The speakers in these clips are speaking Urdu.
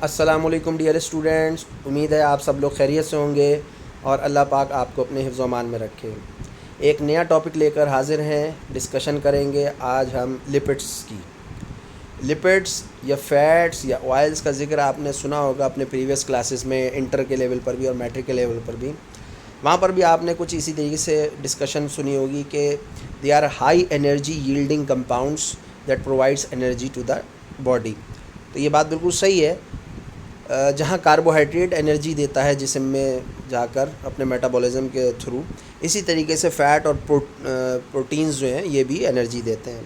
السلام علیکم ڈیئر اسٹوڈنٹس، امید ہے آپ سب لوگ خیریت سے ہوں گے اور اللہ پاک آپ کو اپنے حفظ و امان میں رکھے۔ ایک نیا ٹاپک لے کر حاضر ہیں، ڈسکشن کریں گے آج ہم لپڈس کی۔ لپڈس یا فیٹس یا آئلس کا ذکر آپ نے سنا ہوگا اپنے پریویس کلاسز میں، انٹر کے لیول پر بھی اور میٹرک کے لیول پر بھی۔ وہاں پر بھی آپ نے کچھ اسی طریقے سے ڈسکشن سنی ہوگی کہ they are high energy yielding compounds that provides energy to the body. تو یہ بات بالکل صحیح ہے۔ جہاں کاربوہائیڈریٹ انرجی دیتا ہے جسم میں جا کر اپنے میٹابولزم کے تھرو، اسی طریقے سے فیٹ اور پروٹینز جو ہیں یہ بھی انرجی دیتے ہیں،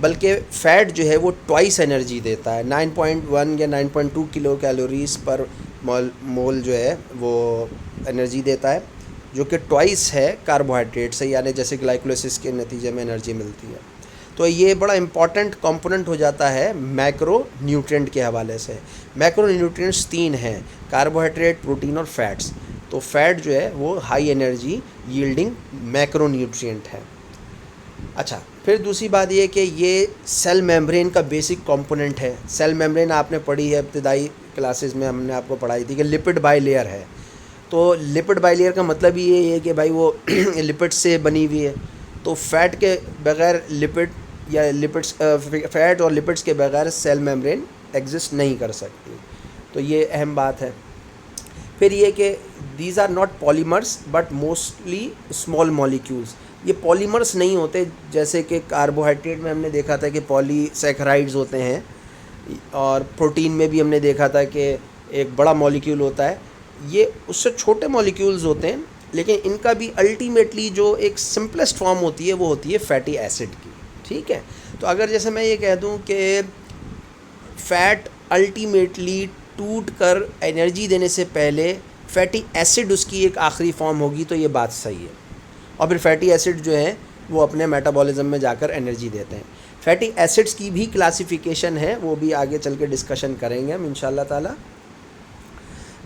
بلکہ فیٹ جو ہے وہ ٹوائس انرجی دیتا ہے۔ 9.1 یا 9.2 کلو کیلوریز پر مول جو ہے وہ انرجی دیتا ہے، جو کہ ٹوائس ہے کاربوہائیڈریٹ سے، یعنی جیسے گلائکولائسس کے نتیجے میں انرجی ملتی ہے۔ تو یہ بڑا امپورٹنٹ کمپوننٹ ہو جاتا ہے میکرو نیوٹرینٹ کے حوالے سے۔ میکرو نیوٹرینٹس 3 ہیں: کاربوہائیڈریٹ، پروٹین اور فیٹس۔ تو فیٹ جو ہے وہ ہائی انرجی ییلڈنگ میکرو نیوٹرینٹ ہے۔ اچھا، پھر دوسری بات یہ کہ یہ سیل میمبرین کا بیسک کمپوننٹ ہے۔ سیل میمبرین آپ نے پڑھی ہے ابتدائی کلاسز میں، ہم نے آپ کو پڑھائی تھی کہ لپڈ بائی لیئر ہے۔ تو لپڈ بائی لیئر کا مطلب یہ ہے کہ بھائی وہ لپڈ سے بنی ہوئی ہے۔ تو فیٹ کے بغیر لپڈ یا لپڈس فیٹ اور لپڈس کے بغیر سیل میمبرین ایگزسٹ نہیں کر سکتی۔ تو یہ اہم بات ہے۔ پھر یہ کہ these are not polymers but mostly small molecules. یہ پالیمرس نہیں ہوتے، جیسے کہ کاربوہائیڈریٹ میں ہم نے دیکھا تھا کہ پالی سیکرائڈز ہوتے ہیں، اور پروٹین میں بھی ہم نے دیکھا تھا کہ ایک بڑا مالیکیول ہوتا ہے۔ یہ اس سے چھوٹے مالیکیولز ہوتے ہیں، لیکن ان کا بھی الٹیمیٹلی جو ایک سمپلسٹ فارم ہوتی ہے وہ ہوتی ہے فیٹی ایسڈ کی۔ ٹھیک ہے، تو اگر جیسے میں یہ کہہ دوں کہ فیٹ الٹیمیٹلی ٹوٹ کر انرجی دینے سے پہلے فیٹی ایسڈ اس کی ایک آخری فارم ہوگی، تو یہ بات صحیح ہے۔ اور پھر فیٹی ایسڈ جو ہیں وہ اپنے میٹابولزم میں جا کر انرجی دیتے ہیں۔ فیٹی ایسڈس کی بھی کلاسیفیکیشن ہے، وہ بھی آگے چل کے ڈسکشن کریں گے ہم انشاءاللہ تعالی۔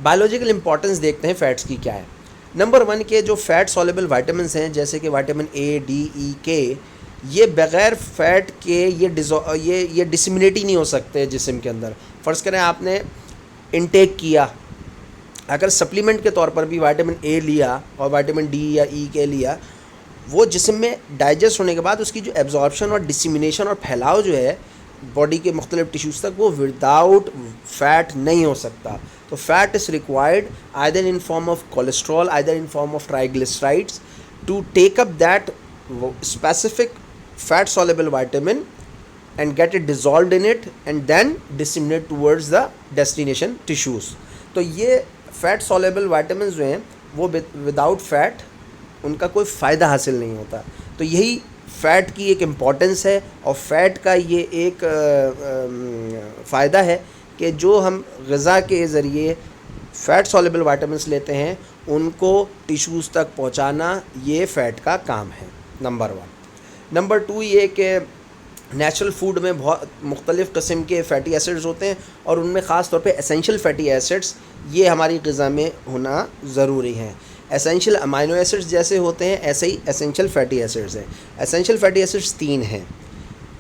بایولوجیکل امپورٹنس دیکھتے ہیں فیٹس کی کیا ہے۔ نمبر 1 کے جو فیٹ سولیبل وائٹامنس ہیں، جیسے کہ وائٹامن اے، ڈی، ای، کے، یہ بغیر فیٹ کے یہ ڈسمنیٹ ہی نہیں ہو سکتے جسم کے اندر۔ فرض کریں آپ نے انٹیک کیا، اگر سپلیمنٹ کے طور پر بھی وائٹامن اے لیا اور وائٹامن ڈی یا ای کے لیا، وہ جسم میں ڈائجسٹ ہونے کے بعد اس کی جو ایبزارپشن اور ڈسیمینیشن اور پھیلاؤ جو ہے باڈی کے مختلف ٹیشوز تک، وہ وداؤٹ فیٹ نہیں ہو سکتا۔ تو fat is required either in form of cholesterol, either in form of triglycerides to take up that specific fat soluble vitamin and get it dissolved in it and then disseminate towards the destination tissues۔ تو یہ فیٹ soluble vitamins جو ہیں وہ وداؤٹ فیٹ ان کا کوئی فائدہ حاصل نہیں ہوتا۔ تو یہی فیٹ کی ایک امپورٹنس ہے، اور فیٹ کا یہ ایک فائدہ ہے کہ جو ہم غذا کے ذریعے فیٹ soluble vitamins لیتے ہیں ان کو ٹیشوز تک پہنچانا، یہ فیٹ کا کام ہے، نمبر 1۔ نمبر 2 یہ کہ نیچرل فوڈ میں بہت مختلف قسم کے فیٹی ایسڈز ہوتے ہیں، اور ان میں خاص طور پہ اسینشیل فیٹی ایسڈز یہ ہماری غذا میں ہونا ضروری ہیں۔ اسینشیل امینو ایسڈز جیسے ہوتے ہیں ایسے ہی اسینشیل فیٹی ایسڈز ہیں۔ اسینشیل فیٹی ایسڈز 3 ہیں: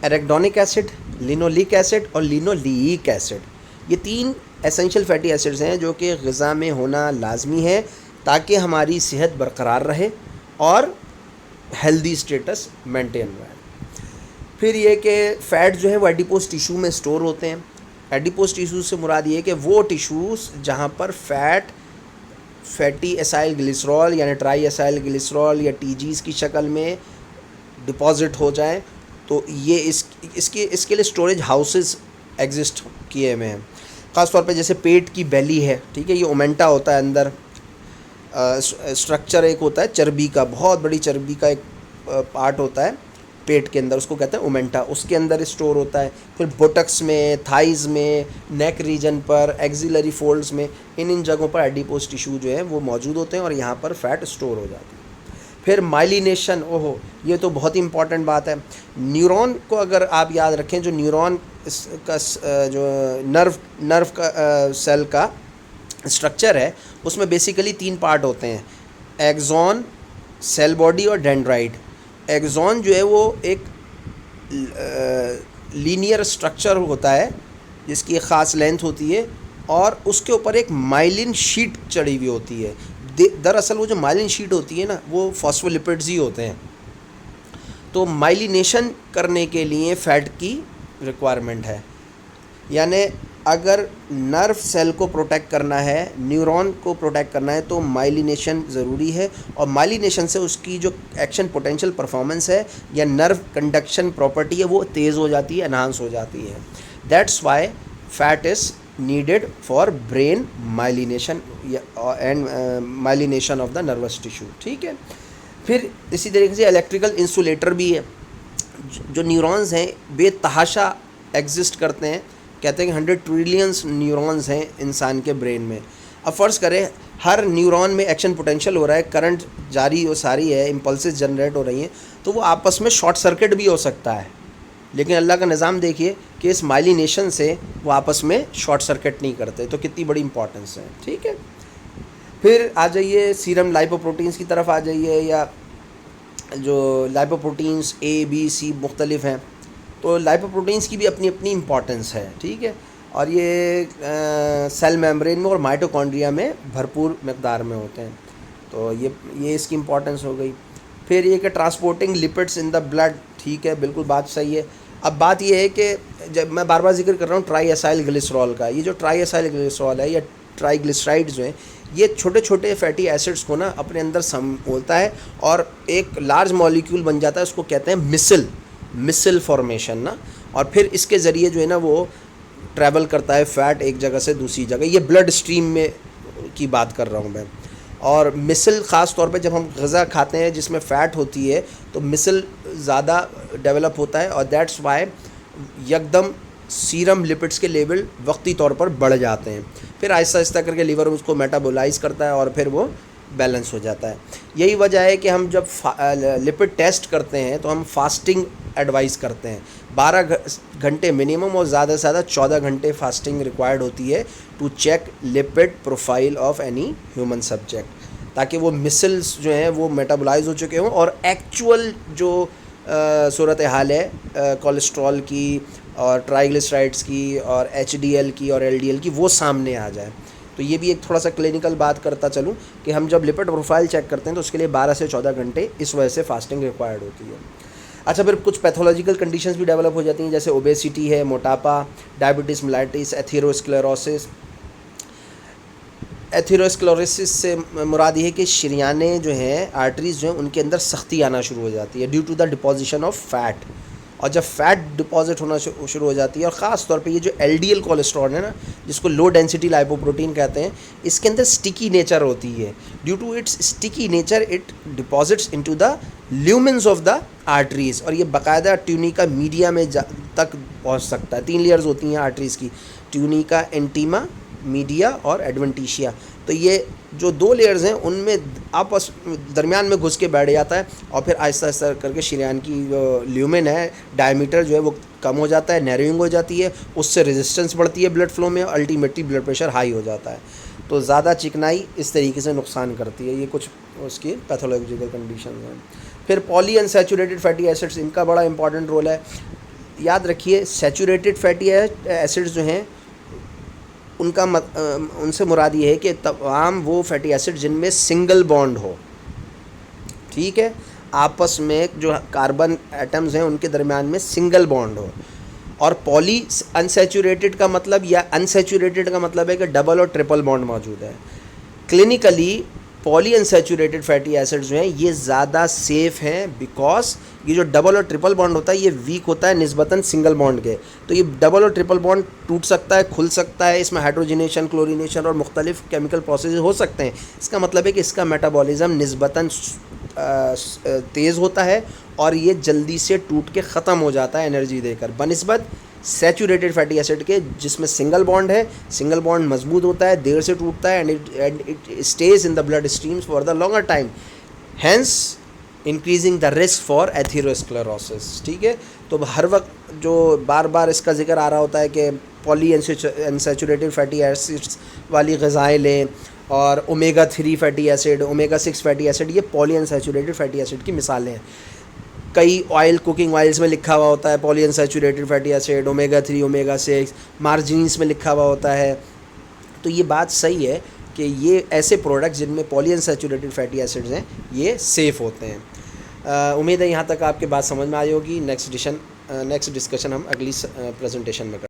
ایریکڈونک ایسڈ، لینولیک ایسڈ اور لینولیک ایسڈ۔ یہ 3 اسینشیل فیٹی ایسڈز ہیں جو کہ غذا میں ہونا لازمی ہے تاکہ ہماری صحت برقرار رہے اور ہیلدی اسٹیٹس مینٹین رہے۔ پھر یہ کہ فیٹ جو ہے وہ ایڈیپوز ٹیشو میں اسٹور ہوتے ہیں۔ ایڈیپوز ٹیشو سے مراد یہ کہ وہ ٹیشوز جہاں پر فیٹی اسائل گلیسرول یعنی ٹرائی اسائل گلیسرول یا ٹی جیز کی شکل میں ڈپازٹ ہو جائیں، تو یہ اس کے لیے اسٹوریج ہاؤسز ایگزسٹ کیے ہوئے ہیں۔ خاص طور پہ جیسے پیٹ کی بیلی ہے، ٹھیک ہے، یہ اومنٹا ہوتا ہے اندر، اسٹرکچر ایک ہوتا ہے چربی کا، بہت بڑی چربی کا ایک پارٹ ہوتا ہے پیٹ کے اندر، اس کو کہتے ہیں اومنٹا، اس کے اندر اسٹور ہوتا ہے۔ پھر بوٹکس میں، تھائز میں، نیک ریجن پر، ایگزیلری فولڈز میں، ان جگہوں پر ایڈیپوز ٹیشو جو ہے وہ موجود ہوتے ہیں اور یہاں پر فیٹ اسٹور ہو جاتی ہے۔ پھر مائلینیشن، یہ تو بہت ہی امپورٹنٹ بات ہے۔ نیورون کو اگر آپ یاد رکھیں، جو نیورون کا جو نرو کا سیل کا اسٹرکچر ہے، اس میں بیسیکلی 3 پارٹ ہوتے ہیں: ایگزون، سیل باڈی اور ڈینڈرائٹ۔ ایگزون جو ہے وہ ایک لینئر اسٹرکچر ہوتا ہے جس کی ایک خاص لینتھ ہوتی ہے، اور اس کے اوپر ایک مائلن شیٹ چڑھی ہوئی ہوتی ہے. دراصل وہ جو مائلن شیٹ ہوتی ہے نا وہ فاسفولپڈز ہی ہوتے ہیں. تو مائلینیشن کرنے کے لیے فیٹ کی ریکوائرمنٹ ہے. یعنی اگر نرو سیل کو پروٹیکٹ کرنا ہے, نیورون کو پروٹیکٹ کرنا ہے, تو مائلینیشن ضروری ہے. اور مائلینیشن سے اس کی جو ایکشن پوٹینشیل پرفارمنس ہے یا نرو کنڈکشن پراپرٹی ہے وہ تیز ہو جاتی ہے, انہانس ہو جاتی ہے. That's why fat is needed for brain myelination and myelination of the nervous tissue. ٹھیک ہے. پھر اسی طریقے سے الیکٹریکل انسولیٹر بھی ہے. جو نیورونز ہیں بے تحاشا ایگزسٹ کرتے ہیں. کہتے ہیں کہ 100 ٹریلینس نیورونز ہیں انسان کے برین میں. اب فرض کریں ہر نیورون میں ایکشن پوٹینشیل ہو رہا ہے, کرنٹ جاری و ساری ہے, امپلسز جنریٹ ہو رہی ہیں, تو وہ آپس میں شارٹ سرکٹ بھی ہو سکتا ہے. لیکن اللہ کا نظام دیکھیے کہ اس مائلینیشن سے وہ آپس میں شارٹ سرکٹ نہیں کرتے. تو کتنی بڑی امپورٹنس ہے. ٹھیک ہے. پھر آ جائیے سیرم لائپوپروٹینز کی طرف آ جائیے, یا جو لائپوپروٹینز اے بی سی مختلف ہیں. تو لائپوپروٹینز کی بھی اپنی اپنی امپورٹنس ہے. ٹھیک ہے. اور یہ سیل میمبرین میں اور مائٹوکونڈریا میں بھرپور مقدار میں ہوتے ہیں. تو یہ اس کی امپورٹنس ہو گئی. پھر یہ کہ ٹرانسپورٹنگ لپڈس ان دا بلڈ. ٹھیک ہے, بالکل بات صحیح ہے. اب بات یہ ہے کہ جب میں بار بار ذکر کر رہا ہوں ٹرائی ایسائل گلیسرول کا, یہ جو ٹرائی ایسائل گلیسرول ہے یا ٹرائی گلیسرائڈ جو ہیں یہ چھوٹے چھوٹے فیٹی ایسڈس کو نا اپنے اندر سمولتا ہے اور ایک لارج مالیکیول بن جاتا ہے. اس کو کہتے ہیں مسل فارمیشن نا. اور پھر اس کے ذریعے جو ہے نا وہ ٹریول کرتا ہے فیٹ ایک جگہ سے دوسری جگہ. یہ بلڈ اسٹریم میں کی بات کر رہا ہوں میں. اور مسل خاص طور پہ جب ہم غذا کھاتے ہیں جس میں فیٹ ہوتی ہے تو مسل زیادہ ڈیولپ ہوتا ہے, اور دیٹس وائی یکدم سیرم لپڈس کے لیول وقتی طور پر بڑھ جاتے ہیں. پھر آہستہ آہستہ کر کے لیور اس کو میٹابولائز کرتا ہے اور پھر وہ بیلنس ہو جاتا ہے. یہی وجہ ہے کہ ہم جب لپڈ ٹیسٹ کرتے ہیں تو ہم فاسٹنگ ایڈوائز کرتے ہیں. 12 گھنٹے منیمم اور زیادہ سے زیادہ 14 گھنٹے فاسٹنگ ریکوائرڈ ہوتی ہے to check lipid profile of any human subject, تاکہ وہ مسلس جو ہیں وہ میٹابولائز ہو چکے ہوں اور ایکچوئل جو صورت حال ہے کولیسٹرول کی اور ٹرائیگلیسرائڈس کی اور ایچ ڈی ایل کی اور ایل ڈی ایل کی وہ سامنے آ جائے. تو یہ بھی ایک تھوڑا سا کلینکل بات کرتا چلوں کہ ہم جب لپڈ پروفائل چیک کرتے ہیں تو اس کے لیے 12 سے 14 گھنٹے اس وجہ سے فاسٹنگ ریکوائرڈ ہوتی ہے. اچھا, پھر کچھ پیتھولوجیکل کنڈیشنز بھی ڈیولپ ہو جاتی ہیں, جیسے اوبیسٹی ہے, موٹاپا, ڈائبٹیز ملائٹس, ایتھیروسکلیروسس. ایتھیروسکلیروسس سے مراد یہ ہے کہ شریانیں جو ہیں, آرٹریز جو ہیں, ان کے اندر سختی آنا شروع ہو جاتی ہے due to the deposition of fat. اور جب فیٹ ڈپازٹ ہونا شروع ہو جاتی ہے, اور خاص طور پہ یہ جو ایل ڈی ایل کولیسٹرول ہے نا جس کو لو ڈینسٹی لائپوپروٹین کہتے ہیں, اس کے اندر اسٹکی نیچر ہوتی ہے. Due to its sticky nature it deposits into the lumens of the arteries, اور یہ باقاعدہ ٹیونیکا میڈیا میں تک پہنچ سکتا ہے. 3 لیئرز ہوتی ہیں آرٹریز کی, ٹیونیکا انٹیما, میڈیا اور ایڈونٹیشیا. تو یہ جو 2 لیئرز ہیں ان میں آپس درمیان میں گھس کے بیٹھ جاتا ہے, اور پھر آہستہ آہستہ کر کے شریان کی جو لیومن ہے ڈائمیٹر جو ہے وہ کم ہو جاتا ہے, نیروئنگ ہو جاتی ہے, اس سے ریزسٹنس بڑھتی ہے بلڈ فلو میں, اور الٹیمیٹلی بلڈ پریشر ہائی ہو جاتا ہے. تو زیادہ چکنائی اس طریقے سے نقصان کرتی ہے. یہ کچھ اس کی پیتھولوجیکل کنڈیشنز ہیں. پھر پولی انسیچوریٹڈ فیٹی ایسڈس, ان کا بڑا امپورٹنٹ رول ہے. یاد رکھیے سیچوریٹڈ فیٹی ایسڈس جو ہیں ان سے مراد یہ ہے کہ تمام وہ فیٹی ایسڈ جن میں سنگل بانڈ ہو. ٹھیک ہے, آپس میں جو کاربن ایٹمز ہیں ان کے درمیان میں سنگل بانڈ ہو. اور پولی انسیچوریٹڈ کا مطلب, یا انسیچوریٹڈ کا مطلب ہے کہ ڈبل اور ٹرپل بانڈ موجود ہے. کلینکلی پولی انسیچوریٹڈ فیٹی ایسڈ جو ہیں یہ زیادہ سیف ہیں, بیکاز یہ جو ڈبل اور ٹرپل بانڈ ہوتا ہے یہ ویک ہوتا ہے نسبتاً سنگل بانڈ کے. تو یہ ڈبل اور ٹرپل بانڈ ٹوٹ سکتا ہے, کھل سکتا ہے, اس میں ہائیڈروجنیشن, کلورینیشن اور مختلف کیمیکل پروسیس ہو سکتے ہیں. اس کا مطلب ہے کہ اس کا میٹابولزم نسبتاً تیز ہوتا ہے اور یہ جلدی سے ٹوٹ کے ختم ہو جاتا ہے انرجی دے کر, بنسبت سیچوریٹڈ فیٹی ایسڈ کے جس میں سنگل بانڈ ہے. سنگل بانڈ مضبوط ہوتا ہے, دیر سے ٹوٹتا ہے, and it stays in the blood streams for the longer time, hence increasing the risk for atherosclerosis. ٹھیک ہے, تو ہر وقت جو بار بار اس کا ذکر آ رہا ہوتا ہے کہ پولی انسیچوریٹڈ فیٹی ایسڈس والی غذائیں لیں, اور omega 3 fatty acid, omega 6 fatty acid, یہ پولی انسیچوریٹڈ فیٹی ایسڈ کی مثالیں ہیں. کئی آئل کوکنگ آئلس میں لکھا ہوا ہوتا ہے polyunsaturated fatty acid, omega 3, omega 6. Margins میں لکھا ہوا ہوتا ہے تو یہ بات صحیح ہے کہ یہ ایسے پروڈکٹس جن میں پولی انسیچوریٹڈ فیٹی ایسڈز ہیں یہ سیف ہوتے ہیں. امید ہے یہاں تک آپ کے بات سمجھ میں آئی ہوگی. نیکسٹ ڈسکشن ہم اگلی پریزنٹیشن میں کریں.